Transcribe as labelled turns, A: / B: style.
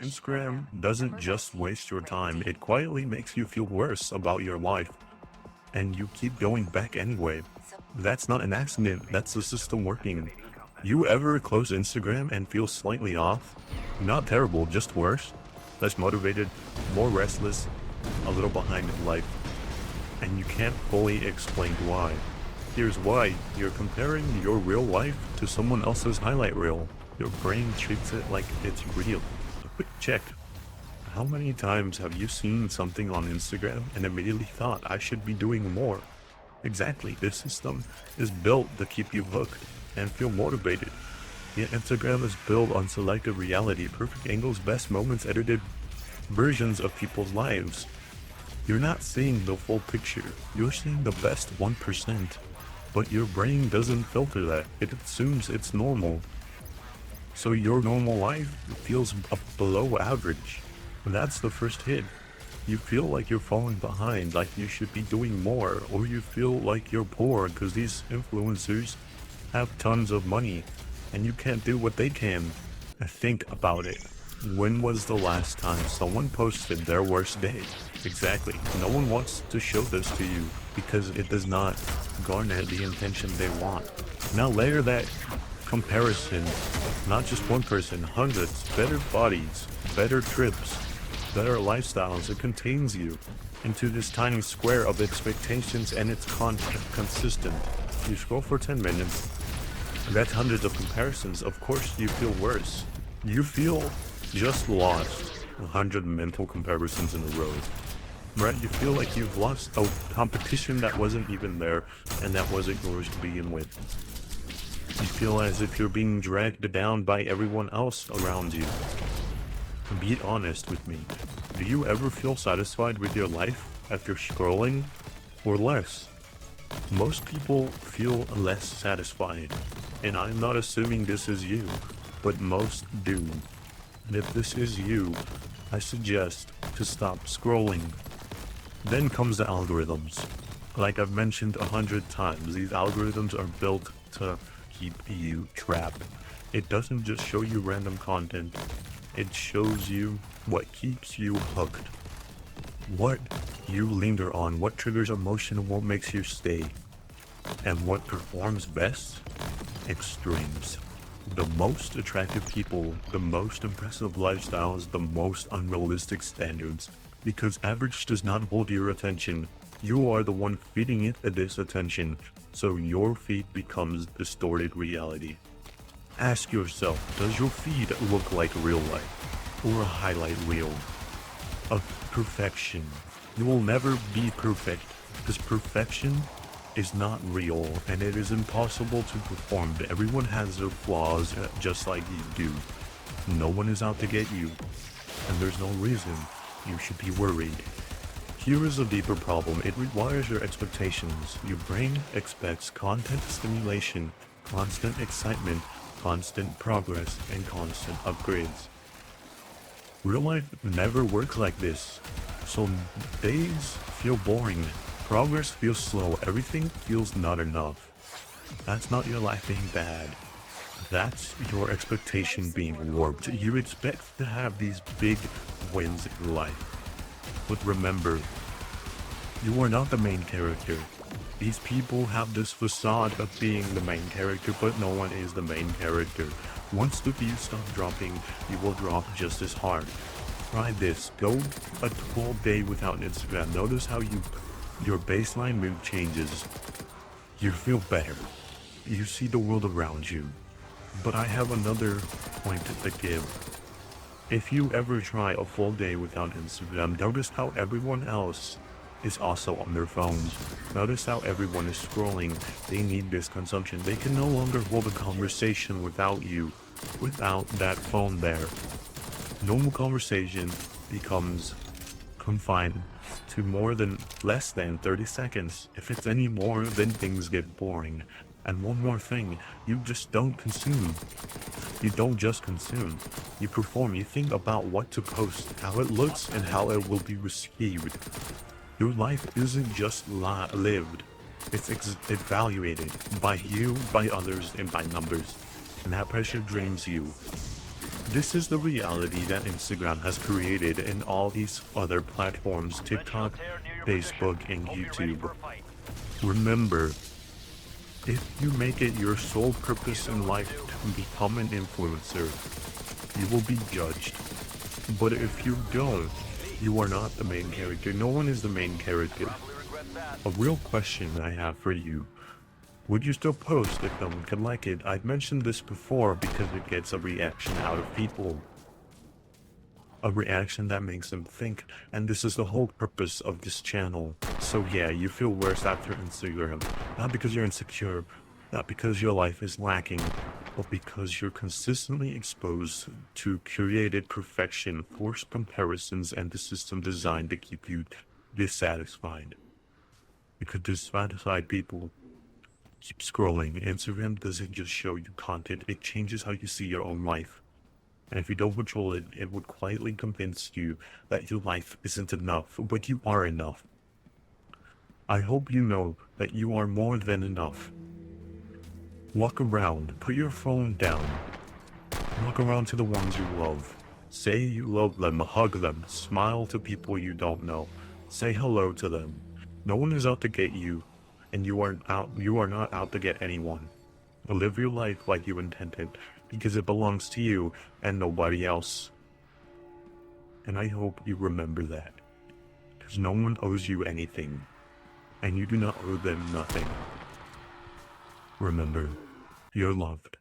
A: Instagram doesn't just waste your time, it quietly makes you feel worse about your life. And you keep going back anyway. That's not an accident, that's the system working. You ever close Instagram and feel slightly off? Not terrible, just worse? Less motivated, more restless, a little behind in life. And you can't fully explain why. Here's why. You're comparing your real life to someone else's highlight reel. Your brain treats it like it's real. A quick check. How many times have you seen something on Instagram and immediately thought, I should be doing more? Exactly, this system is built to keep you hooked and feel motivated. Yet Instagram is built on selective reality, perfect angles, best moments, edited versions of people's lives. You're not seeing the full picture, you're seeing the best 1%. But your brain doesn't filter that, it assumes it's normal. So your normal life feels below average. And that's the first hit. You feel like you're falling behind, like you should be doing more, or you feel like you're poor because these influencers have tons of money and you can't do what they can. Think about it. When was the last time someone posted their worst day? Exactly. No one wants to show this to you because it does not garner the attention they want. Now layer that comparison, not just one person, hundreds, better bodies, better trips, better lifestyles. It contains you into this tiny square of expectations, and it's consistent. You scroll for 10 minutes, that's hundreds of comparisons. Of course you feel worse. You feel just lost 100 mental comparisons in a row. Right? You feel like you've lost a competition that wasn't even there and that wasn't yours to begin with. You feel as if you're being dragged down by everyone else around you. Be honest with me. Do you ever feel satisfied with your life after scrolling, or less? Most people feel less satisfied, and I'm not assuming this is you, but most do. And if this is you, I suggest to stop scrolling. Then comes the algorithms. Like I've mentioned 100 times, these algorithms are built to keep you trapped. It doesn't just show you random content. It shows you what keeps you hooked, what you linger on, what triggers emotion, what makes you stay, and what performs best? Extremes. The most attractive people, the most impressive lifestyles, the most unrealistic standards. Because average does not hold your attention. You are the one feeding it this attention, so your feed becomes distorted reality. Ask yourself, does your feed look like real life, or a highlight reel of perfection? You will never be perfect, because perfection is not real, and it is impossible to perform. Everyone has their flaws, just like you do. No one is out to get you, and there's no reason you should be worried. Here is a deeper problem. It rewires your expectations. Your brain expects content stimulation, constant excitement, constant progress, and constant upgrades. Real life never works like this. So days feel boring, progress feels slow, everything feels not enough. That's not your life being bad. That's your expectation being warped. You expect to have these big wins in life. But remember, you are not the main character. These people have this facade of being the main character, but no one is the main character. Once the views stop dropping, you will drop just as hard. Try this. Go a whole day without Instagram. Notice how your baseline mood changes. You feel better. You see the world around you. But I have another point to give. If you ever try a full day without Instagram, notice how everyone else is also on their phones. Notice how everyone is scrolling. They need this consumption. They can no longer hold a conversation without you, without that phone there. Normal conversation becomes confined to less than 30 seconds. If it's any more, then things get boring. And one more thing, you just don't consume. You don't just consume. You perform. You think about what to post, how it looks, and how it will be received. Your life isn't just lived. It's evaluated by you, by others, and by numbers. And that pressure drains you. This is the reality that Instagram has created and all these other platforms, TikTok, Facebook, and YouTube. Remember, if you make it your sole purpose in life to become an influencer, you will be judged. But if you don't, you are not the main character. No one is the main character. A real question I have for you. Would you still post if no one could like it? I've mentioned this before because it gets a reaction out of people. A reaction that makes them think, and this is the whole purpose of this channel. So yeah, you feel worse after Instagram. Not because you're insecure, not because your life is lacking, but because you're consistently exposed to curated perfection, forced comparisons, and the system designed to keep you dissatisfied. Because dissatisfied people keep scrolling. Instagram doesn't just show you content, it changes how you see your own life. And if you don't control it, it would quietly convince you that your life isn't enough, but you are enough. I hope you know that you are more than enough. Walk around, put your phone down. Walk around to the ones you love. Say you love them, hug them, smile to people you don't know. Say hello to them. No one is out to get you, and you are not out to get anyone. Live your life like you intended, because it belongs to you and nobody else. And I hope you remember that. Because no one owes you anything, and you do not owe them nothing. Remember, you're loved.